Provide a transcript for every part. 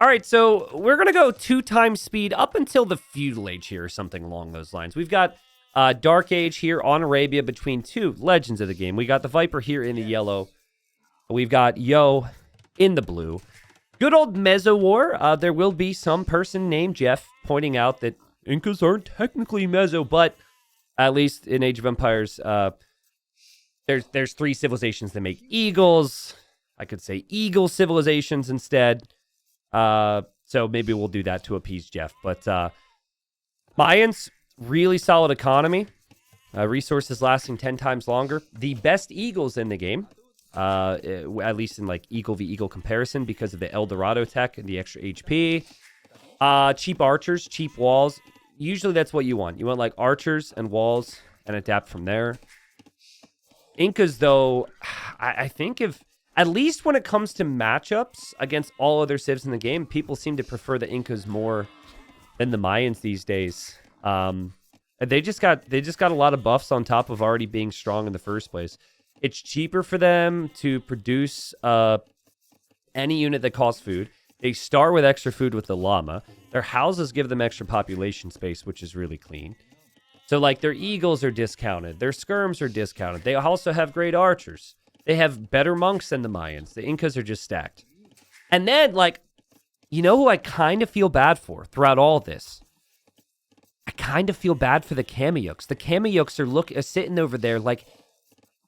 All right, so we're going to go 2 times speed up until the Feudal Age here or something along those lines. We've got Dark Age here on Arabia between 2 legends of the game. We got the Viper here in the yellow. We've got Yo in the blue. Good old Meso War. There will be some person named Jeff pointing out that Incas aren't technically Meso, but at least in Age of Empires, there's 3 civilizations that make eagles. I could say eagle civilizations instead. So maybe we'll do that to appease Jeff. But Mayans, really solid economy. Resources lasting 10 times longer. The best eagles in the game. At least in like eagle v eagle comparison because of the El Dorado tech and the extra HP. Cheap archers, cheap walls. Usually that's what you want. You want like archers and walls and adapt from there. Incas though, I think if, at least when it comes to matchups against all other civs in the game, people seem to prefer the Incas more than the Mayans these days. They just got a lot of buffs on top of already being strong in the first place. It's cheaper for them to produce any unit that costs food. They start with extra food with the llama. Their houses give them extra population space, which is really clean. So, like, their eagles are discounted. Their skirms are discounted. They also have great archers. They have better monks than the Mayans. The Incas are just stacked. And then, like, you know who I kind of feel bad for throughout all this? I kind of feel bad for the Kameyuks. The Kameyuks are sitting over there like,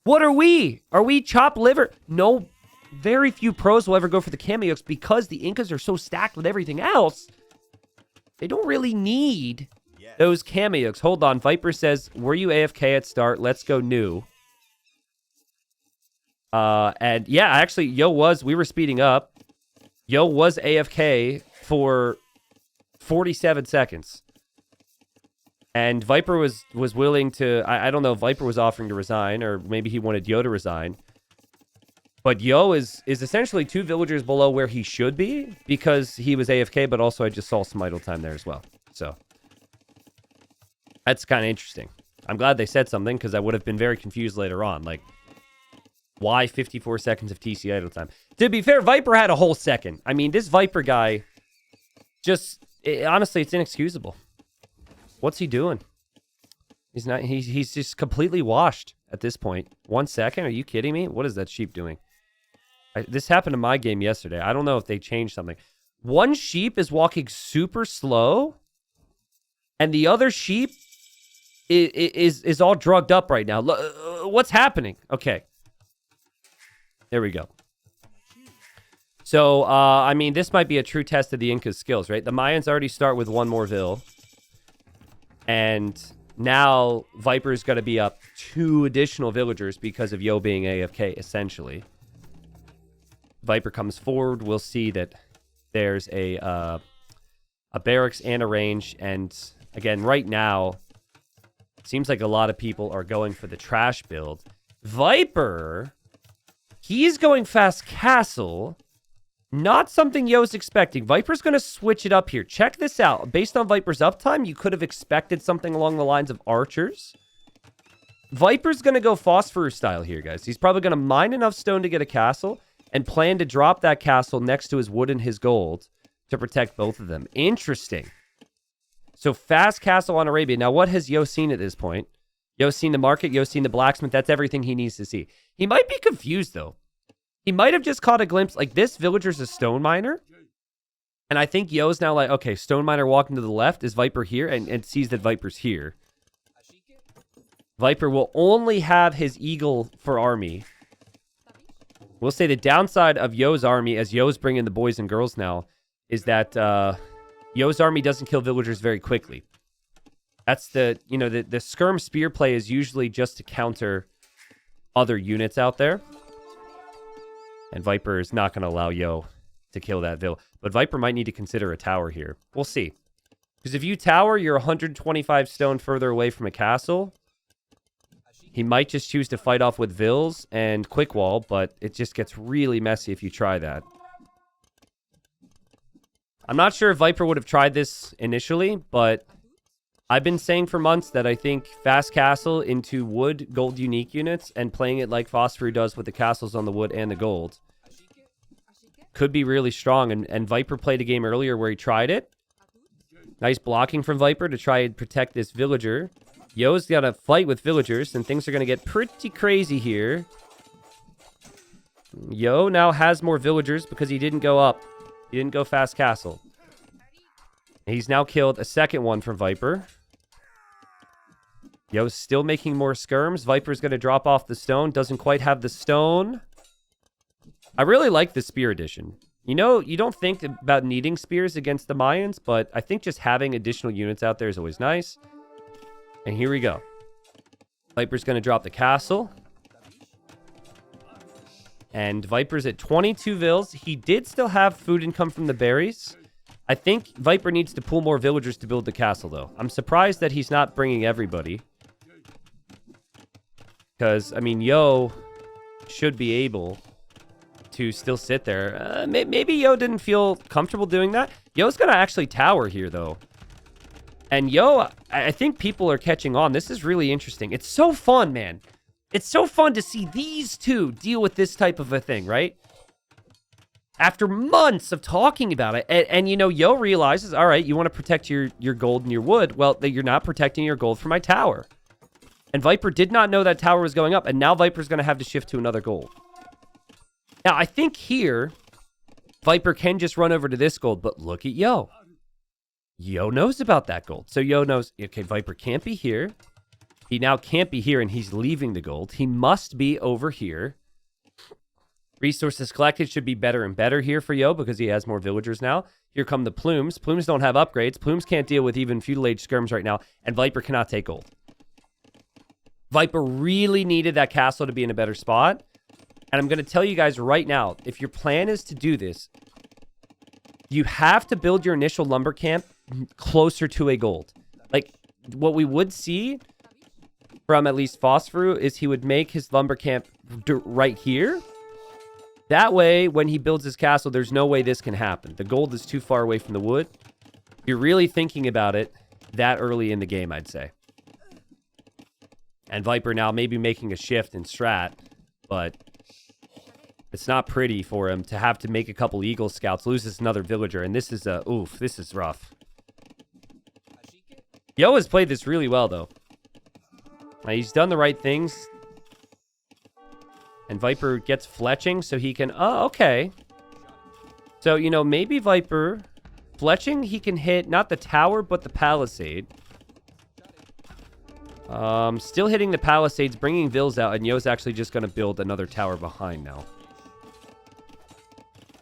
what are we? Are we chopped liver? No, very few pros will ever go for the Kameyuks because the Incas are so stacked with everything else. They don't really need those Kameyuks. Hold on. Viper says, were you AFK at start? Let's go new. And yeah, actually, we were speeding up. Yo was AFK for 47 seconds. And Viper was willing to, I don't know if Viper was offering to resign, or maybe he wanted Yo to resign. But Yo is essentially 2 villagers below where he should be, because he was AFK, but also I just saw some idle time there as well. So, that's kind of interesting. I'm glad they said something, because I would have been very confused later on. Like, why 54 seconds of TC idle time? To be fair, Viper had a whole second. I mean, this Viper guy, honestly, it's inexcusable. What's he doing? He's just completely washed at this point. 1 second? Are you kidding me? What is that sheep doing? This happened in my game yesterday. I don't know if they changed something. One sheep is walking super slow, and the other sheep is all drugged up right now. What's happening? Okay. There we go. So, I mean, this might be a true test of the Inca's skills, right? The Mayans already start with 1 more vill. And now Viper's going to be up 2 additional villagers because of Yo being AFK, essentially. Viper comes forward. We'll see that there's a barracks and a range. And again, right now, it seems like a lot of people are going for the trash build. Viper, he's going fast castle. Not something Yo's expecting. Viper's going to switch it up here. Check this out. Based on Viper's uptime, you could have expected something along the lines of archers. Viper's going to go Phosphoru style here, guys. He's probably going to mine enough stone to get a castle and plan to drop that castle next to his wood and his gold to protect both of them. Interesting. So fast castle on Arabia. Now, what has Yo seen at this point? Yo's seen the market. Yo's seen the blacksmith. That's everything he needs to see. He might be confused, though. He might have just caught a glimpse. Like, this villager's a stone miner. And I think Yo's now like, okay, stone miner walking to the left. Is Viper here? And sees that Viper's here. Viper will only have his eagle for army. We'll say the downside of Yo's army, as Yo's bringing the boys and girls now, is that Yo's army doesn't kill villagers very quickly. That's the skirm spear play is usually just to counter other units out there. And Viper is not going to allow Yo to kill that vill. But Viper might need to consider a tower here. We'll see. Because if you tower, you're 125 stone further away from a castle. He might just choose to fight off with vills and quick wall, but it just gets really messy if you try that. I'm not sure if Viper would have tried this initially, but I've been saying for months that I think fast castle into wood gold unique units and playing it like Phosphoru does with the castles on the wood and the gold could be really strong. And Viper played a game earlier where he tried it. Nice blocking from Viper to try and protect this villager. Yo's got to fight with villagers, and things are going to get pretty crazy here. Yo now has more villagers because he didn't go up. He didn't go fast castle. He's now killed a second one from Viper. Yo's still making more skirms. Viper's going to drop off the stone. Doesn't quite have the stone. I really like the spear addition. You know, you don't think about needing spears against the Mayans, but I think just having additional units out there is always nice. And here we go. Viper's going to drop the castle. And Viper's at 22 vills. He did still have food income from the berries. I think Viper needs to pull more villagers to build the castle, though. I'm surprised that he's not bringing everybody. Because, I mean, Yo should be able to still sit there. Maybe Yo didn't feel comfortable doing that. Yo's going to actually tower here, though. And Yo, I think people are catching on. This is really interesting. It's so fun, man. It's so fun to see these two deal with this type of a thing, right? After months of talking about it. And you know, Yo realizes, all right, you want to protect your gold and your wood. Well, you're not protecting your gold for my tower. And Viper did not know that tower was going up. And now Viper's going to have to shift to another gold. Now, I think here, Viper can just run over to this gold. But look at Yo. Yo knows about that gold. So Yo knows, okay, Viper can't be here. He now can't be here, and he's leaving the gold. He must be over here. Resources collected should be better and better here for Yo because he has more villagers now. Here come the Plumes. Plumes don't have upgrades. Plumes can't deal with even feudal age skirms right now, and Viper cannot take gold. Viper really needed that castle to be in a better spot. And I'm going to tell you guys right now, if your plan is to do this, you have to build your initial lumber camp closer to a gold. Like, what we would see from at least Phosphoru is he would make his lumber camp right here. That way, when he builds his castle, there's no way this can happen. The gold is too far away from the wood. You're really thinking about it that early in the game, I'd say. And Viper now maybe making a shift in strat, but it's not pretty for him to have to make a couple Eagle Scouts, loses another villager, and this is oof, this is rough. Yo has played this really well, though. He's done the right things. And Viper gets fletching so he can... Oh, okay. So, you know, maybe Viper... Fletching, he can hit not the tower, but the palisade. Still hitting the palisades, bringing vills out, and Yo's actually just going to build another tower behind now.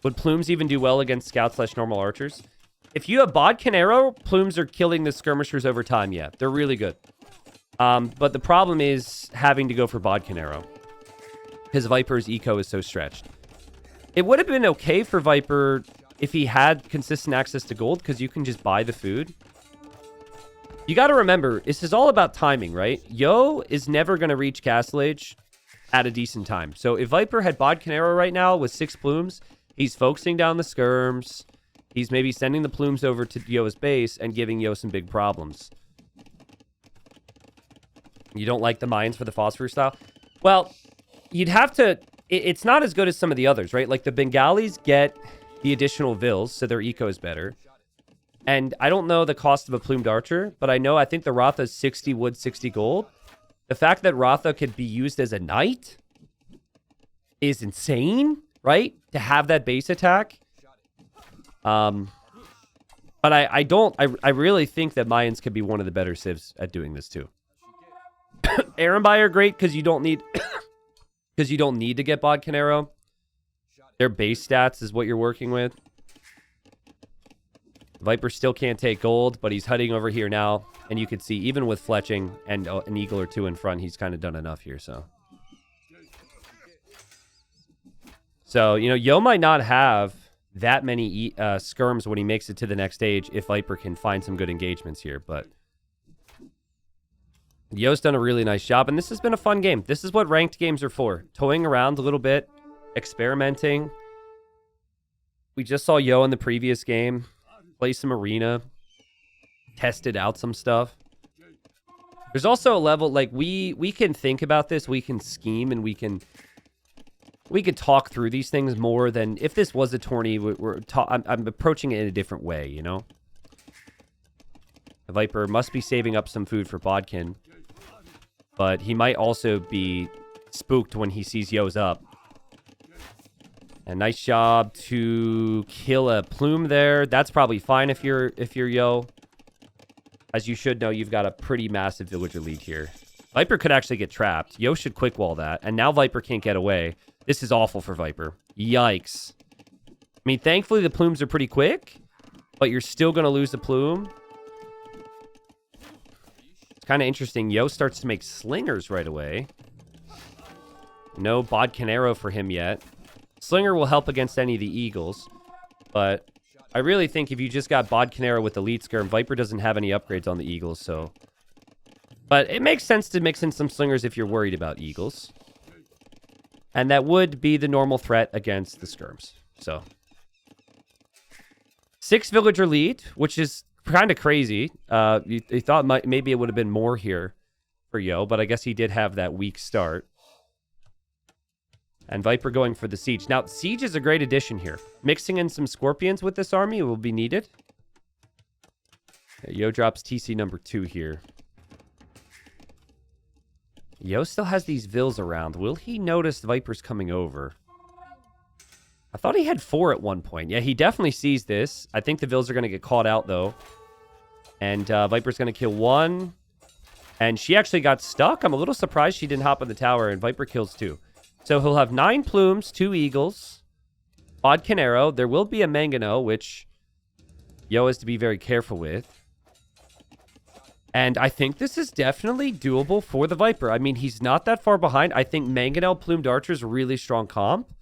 Would Plumes even do well against scout/normal archers? If you have Bodkin Arrow, Plumes are killing the skirmishers over time, yeah. They're really good. But the problem is having to go for Bodkin Arrow. Because Viper's eco is so stretched. It would have been okay for Viper if he had consistent access to gold, because you can just buy the food. You got to remember, this is all about timing, right? Yo is never going to reach Castle Age at a decent time. So if Viper had Bodkin Arrow right now with 6 Plumes, he's focusing down the skirms. He's maybe sending the Plumes over to Yo's base and giving Yo some big problems. You don't like the Mayans for the Phosphoru style? Well, you'd have to... It's not as good as some of the others, right? Like the Bengalis get the additional vills, so their eco is better. And I don't know the cost of a plumed archer, but I think the Ratha is 60 wood, 60 gold. The fact that Ratha could be used as a knight is insane, right? To have that base attack. But I really think that Mayans could be one of the better civs at doing this too. Arambai are great because you don't need because you don't need to get Bodkin Arrow. Their base stats is what you're working with. Viper still can't take gold, but he's heading over here now. And you can see, even with fletching and an eagle or two in front, he's kind of done enough here, so. So, you know, Yo might not have that many skirms when he makes it to the next stage if Viper can find some good engagements here, but Yo's done a really nice job, and this has been a fun game. This is what ranked games are for. Toying around a little bit, experimenting. We just saw Yo in the previous game. Play some arena. Tested out some stuff. There's also a level, like, we can think about this. We can scheme, and we can we could talk through these things more than if this was a tourney. I'm approaching it in a different way, you know? The Viper must be saving up some food for Bodkin, but he might also be spooked when he sees Yo's up. And nice job to kill a Plume there. That's probably fine if you're Yo. As you should know, you've got a pretty massive villager lead here. Viper could actually get trapped. Yo should quick wall that, and now Viper can't get away. This is awful for Viper. Yikes. I mean, thankfully the Plumes are pretty quick, but you're still going to lose the Plume. It's kind of interesting. Yo starts to make slingers right away. No Bodkin arrow for him yet. Slinger will help against any of the Eagles, but I really think if you just got Bodkin arrow with the lead scare, and Viper doesn't have any upgrades on the Eagles, so... But it makes sense to mix in some Slingers if you're worried about Eagles. And that would be the normal threat against the Skirms, so... 6 villager lead, which is kind of crazy. You thought maybe it would have been more here for Yo, but I guess he did have that weak start. And Viper going for the Siege. Now, Siege is a great addition here. Mixing in some Scorpions with this army will be needed. Okay, Yo drops TC number 2 here. Yo still has these Vills around. Will he notice Viper's coming over? I thought he had 4 at one point. Yeah, he definitely sees this. I think the Vills are going to get caught out, though. And Viper's going to kill 1. And she actually got stuck. I'm a little surprised she didn't hop on the tower, and Viper kills 2. So he'll have 9 Plumes, 2 Eagles, Bodkin arrow. There will be a Mangano, which Yo has to be very careful with. And I think this is definitely doable for the Viper. I mean, he's not that far behind. I think Mangonel Plumed Archer is a really strong comp.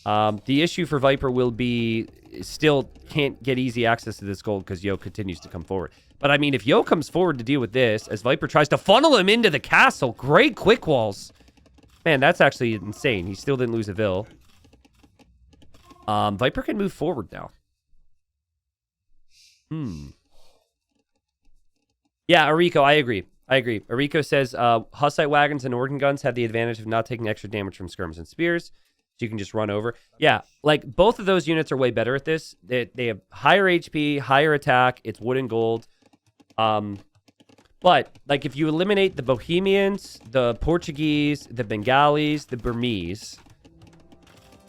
The issue for Viper will be still can't get easy access to this gold because Yo continues to come forward. But I mean, if Yo comes forward to deal with this, as Viper tries to funnel him into the castle, great quick walls. Man, that's actually insane. He still didn't lose a Vill. Viper can move forward now. Yeah, Ariko, I agree. Ariko says, Hussite wagons and organ guns have the advantage of not taking extra damage from skirms and spears. So you can just run over. Yeah, like, both of those units are way better at this. They have higher HP, higher attack. It's wood and gold. But, like, if you eliminate the Bohemians, the Portuguese, the Bengalis, the Burmese,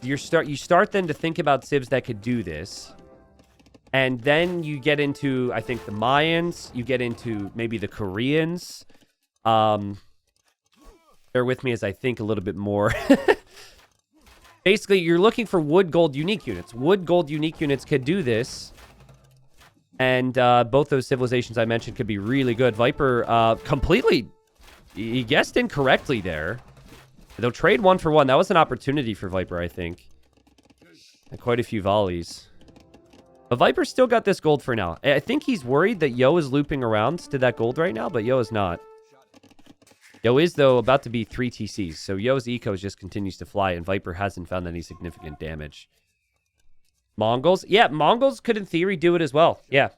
you start then to think about civs that could do this. And then you get into, I think, the Mayans. You get into maybe the Koreans. Bear with me as I think a little bit more. Basically, you're looking for wood gold unique units. Wood gold unique units could do this. And both those civilizations I mentioned could be really good. Viper completely, he guessed incorrectly there. They'll trade 1 for 1. That was an opportunity for Viper, I think. And quite a few volleys. But Viper still got this gold for now. I think he's worried that Yo is looping around to that gold right now, but Yo is not. Yo is, though, about to be 3 TCs. So Yo's eco just continues to fly, and Viper hasn't found any significant damage. Mongols? Yeah, Mongols could, in theory, do it as well. Yeah.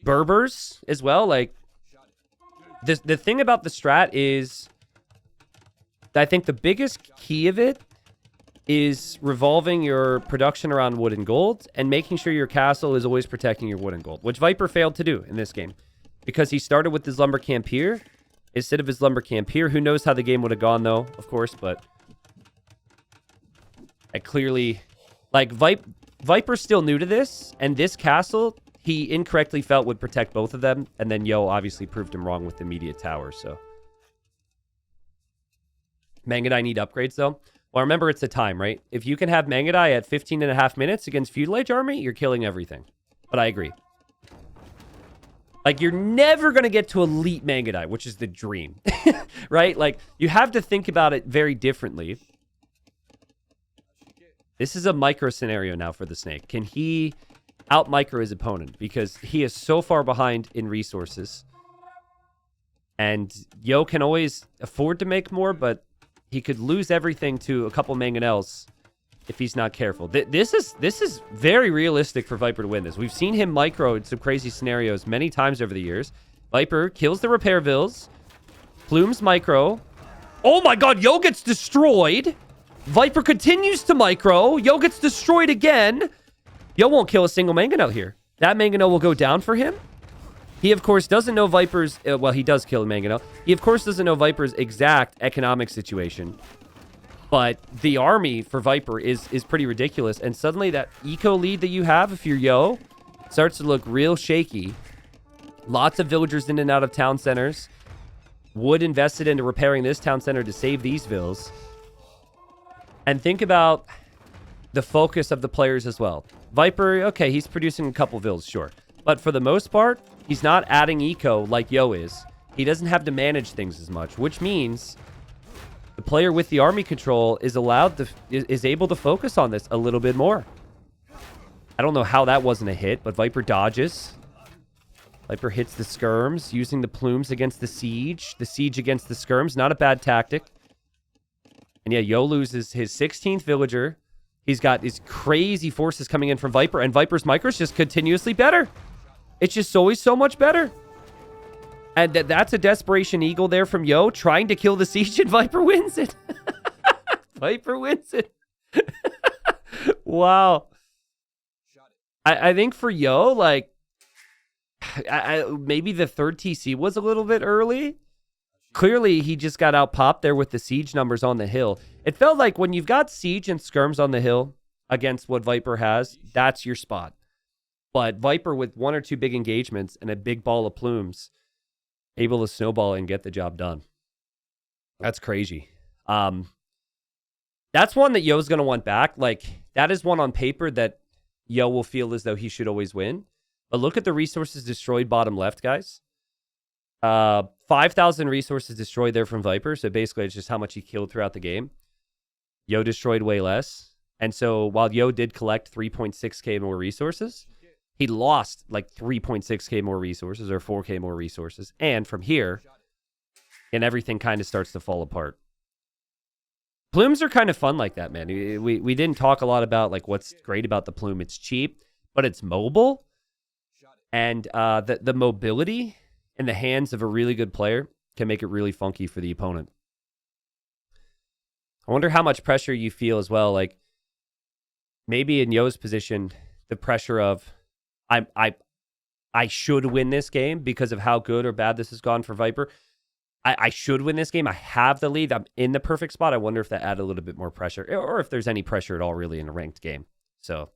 Berbers as well. Like, the thing about the strat is, I think the biggest key of it is revolving your production around wood and gold and making sure your castle is always protecting your wood and gold, which Viper failed to do in this game because he started with his lumber camp here instead of his lumber camp here. Who knows how the game would have gone, though, of course, but I clearly... Like, Viper's still new to this, and this castle, he incorrectly felt would protect both of them, and then Yo obviously proved him wrong with the immediate tower, so. Mangadai need upgrades, though. Well, remember, it's a time, right? If you can have Mangadai at 15.5 minutes against Feudal Age army, you're killing everything. But I agree. Like, you're never going to get to elite Mangadai, which is the dream, right? Like, you have to think about it very differently. This is a micro scenario now for the Snake. Can he out-micro his opponent? Because he is so far behind in resources. And Yo can always afford to make more, but he could lose everything to a couple Mangonels if he's not careful. This is very realistic for Viper to win this. We've seen him micro in some crazy scenarios many times over the years. Viper kills the repair vills, Plumes micro, Oh my god, Yo gets destroyed. Viper continues to micro. Yo gets destroyed again. Yo won't kill a single Mangano here. That Mangano will go down for him. He, of course, doesn't know Viper's... well, he does kill Mangano. He, of course, doesn't know Viper's exact economic situation. But the army for Viper is pretty ridiculous. And suddenly that eco lead that you have, if you're Yo, starts to look real shaky. Lots of villagers in and out of town centers. Wood invested into repairing this town center to save these vills. And think about the focus of the players as well. Viper, okay, he's producing a couple vills, sure. But for the most part, he's not adding eco like Yo is. He doesn't have to manage things as much, which means the player with the army control is able to focus on this a little bit more. I don't know how that wasn't a hit, but Viper dodges. Viper hits the skirms, using the plumes against the siege. The siege against the skirms, not a bad tactic. And yeah, Yo loses his 16th villager. He's got these crazy forces coming in from Viper, and Viper's micro is just continuously better. It's just always so much better. And that's a desperation eagle there from Yo, trying to kill the siege, and Viper wins it. Viper wins it. Wow. I think for Yo, like, maybe the third TC was a little bit early. Clearly, he just got out-popped there with the siege numbers on the hill. It felt like when you've got siege and skirms on the hill against what Viper has, that's your spot. But Viper with one or two big engagements and a big ball of plumes, able to snowball and get the job done. That's crazy. That's one that Yo's going to want back. Like, that is one on paper that Yo will feel as though he should always win. But look at the resources destroyed bottom left, guys. 5,000 resources destroyed there from Viper. So basically, it's just how much he killed throughout the game. Yo destroyed way less. And so while Yo did collect 3.6k more resources, he lost like 3.6k more resources or 4k more resources. And from here, and everything kind of starts to fall apart. Plumes are kind of fun like that, man. We didn't talk a lot about like what's great about the plume. It's cheap, but it's mobile. And the mobility in the hands of a really good player can make it really funky for the opponent. I wonder how much pressure you feel as well. Like maybe in Yo's position, the pressure of I should win this game because of how good or bad this has gone for Viper. I should win this game. I have the lead. I'm in the perfect spot. I wonder if that added a little bit more pressure or if there's any pressure at all really in a ranked game. So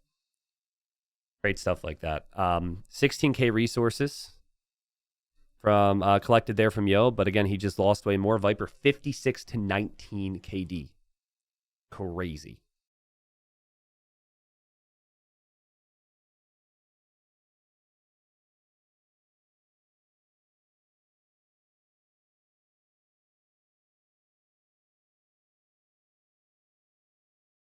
great stuff like that. 16k resources from collected there from Yo, but again, he just lost way more. Viper 56 to 19 KD. Crazy.